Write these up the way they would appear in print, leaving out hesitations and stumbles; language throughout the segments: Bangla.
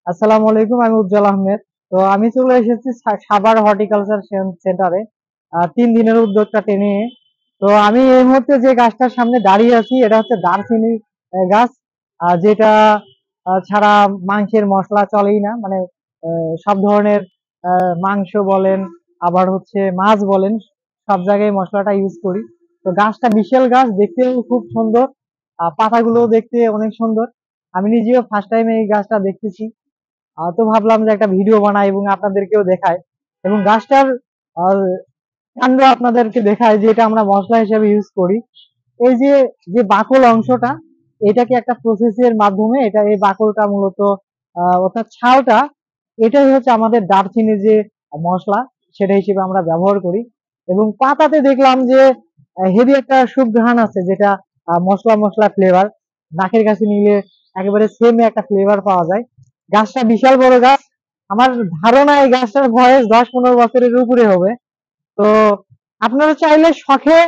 আসসালামু আলাইকুম, আমি উজ্জ্বল আহমেদ। তো আমি চলে এসেছি সাভার হর্টিকালচার সেন্টারে 3 দিনের উদ্যোগটা টেনে। তো আমি এই মুহূর্তে যে গাছটার সামনে দাঁড়িয়ে আছি এটা হচ্ছে দারচিনি গাছ, যেটা ছাড়া মাংসের মশলা চলেই না। মানে সব ধরনের মাংস বলেন, আবার হচ্ছে মাছ বলেন, সব জায়গায় মশলাটা ইউজ করি। তো গাছটা বিশাল গাছ, দেখতেও খুব সুন্দর, পাতাগুলো দেখতে অনেক সুন্দর। আমি নিজেও ফার্স্ট টাইম এই গাছটা দেখতেছি। তো ভাবলাম যে একটা ভিডিও বানাই এবং আপনাদেরকেও দেখাই, এবং গাছটার আহ, কাণ্ড আপনাদেরকে দেখাই যে এটা আমরা মশলা হিসেবে ইউজ করি। এই যে যে বাকল অংশটা, এটাকে একটা প্রসেসের মাধ্যমে এটা এই বাকলটা মূলত অর্থাৎ ছালটা, এটাই হচ্ছে আমাদের দারচিনির যে মশলা, সেটা হিসেবে আমরা ব্যবহার করি। এবং পাতাতে দেখলাম যে হেভি একটা সুঘ্রাণ আছে, যেটা মশলা মশলা ফ্লেভার, নাকের কাছে নিলে একেবারে সেম একটা ফ্লেভার পাওয়া যায়। গাছটা বিশাল বড় গাছ। আমার ধারণা এই গাছটার বয়স 10-15 বছরের উপরে হবে। তো আপনারা চাইলে শখে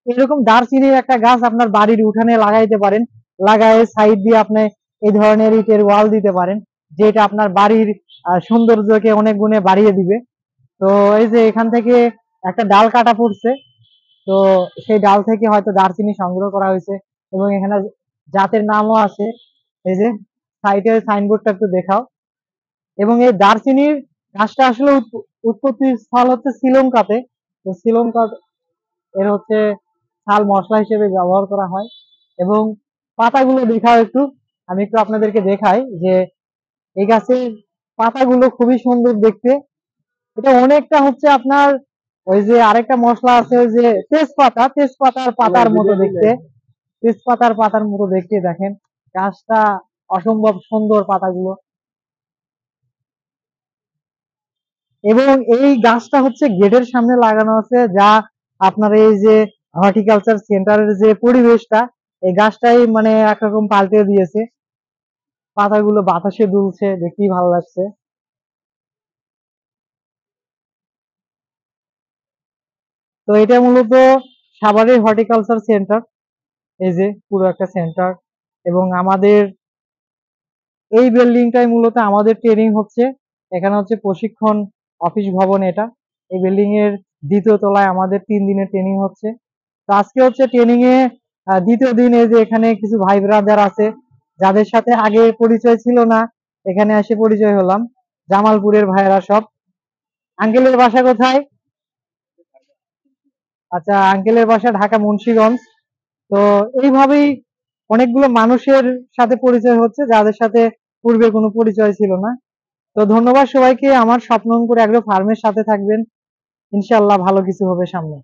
এরকম দারচিনির একটা গাছ আপনার বাড়ির উঠানে লাগাইতে পারেন। লাগায় সাইড দিয়ে আপনি এই ধরনের ইটের ওয়াল দিতে পারেন, যেটা আপনার বাড়ির সৌন্দর্যকে অনেক গুণে বাড়িয়ে দিবে। তো এই যে এখান থেকে একটা ডাল কাটা পড়ছে, তো সেই ডাল থেকে হয়তো দারচিনি সংগ্রহ করা হয়েছে, এবং এখানে জাতের নামও আছে। এই যে সাইডের সাইনবোর্ডটা একটু দেখাও। এবং এই দারচিনির গাছটা আসলে উৎপত্তি স্থল হচ্ছে শ্রীলঙ্কাতে। তো শ্রীলঙ্কা এর হচ্ছে ছাল মশলা হিসেবে ব্যবহার করা হয়। এবং পাতাগুলো দেখাও একটু, আমি একটু আপনাদেরকে দেখাই যে এই গাছের পাতাগুলো খুবই সুন্দর দেখতে। এটা অনেকটা হচ্ছে আপনার ওই যে আরেকটা মশলা আছে, ওই যে তেজপাতা, তেজপাতার পাতার মতো দেখতে। তেজপাতার পাতার মতো দেখতে দেখেন গাছটা, অসম্ভব সুন্দর পাতাগুলো। এবং এই গাছটা হচ্ছে গেটের সামনে লাগানো আছে, যা আপনার এই যে হর্টিকালচার সেন্টারের যে পরিবেশটা, এই গাছটাই মানে একরকম পাল্টে দিয়েছে। পাতাগুলো বাতাসে দুলছে, দেখতেই ভালো লাগছে। তো এটা মূলত সাভারের হর্টিকালচার সেন্টার, এই যে পুরো একটা সেন্টার। এবং আমাদের এই বিল্ডিংটাই মূলত আমাদের ট্রেনিং হচ্ছে। এখানে হচ্ছে প্রশিক্ষণ অফিস ভবন এটা। এই বিল্ডিং এর 2য় তলায় আমাদের 3 দিনের ট্রেনিং হচ্ছে। তো আজকে হচ্ছে ট্রেনিং এ 2য় দিন। এই যে এখানে কিছু ভাই ব্রাদার আছে যাদের সাথে আগে পরিচয় ছিল না, এখানে এসে পরিচয় হলাম। জামালপুরের ভাইয়েরা সব। আঙ্কেলের বাসা কোথায়? আচ্ছা, আঙ্কেলের বাসা ঢাকা মুন্সিগঞ্জ। তো এইভাবেই অনেকগুলো মানুষের সাথে পরিচয় হচ্ছে যাদের সাথে পূর্বে কোনো পরিচয় ছিল না। তো ধন্যবাদ সবাইকে। আমার স্বপ্ন করে এগ্রো ফার্মের সাথে থাকবেন, ইনশাল্লাহ ভালো কিছু হবে সামনে।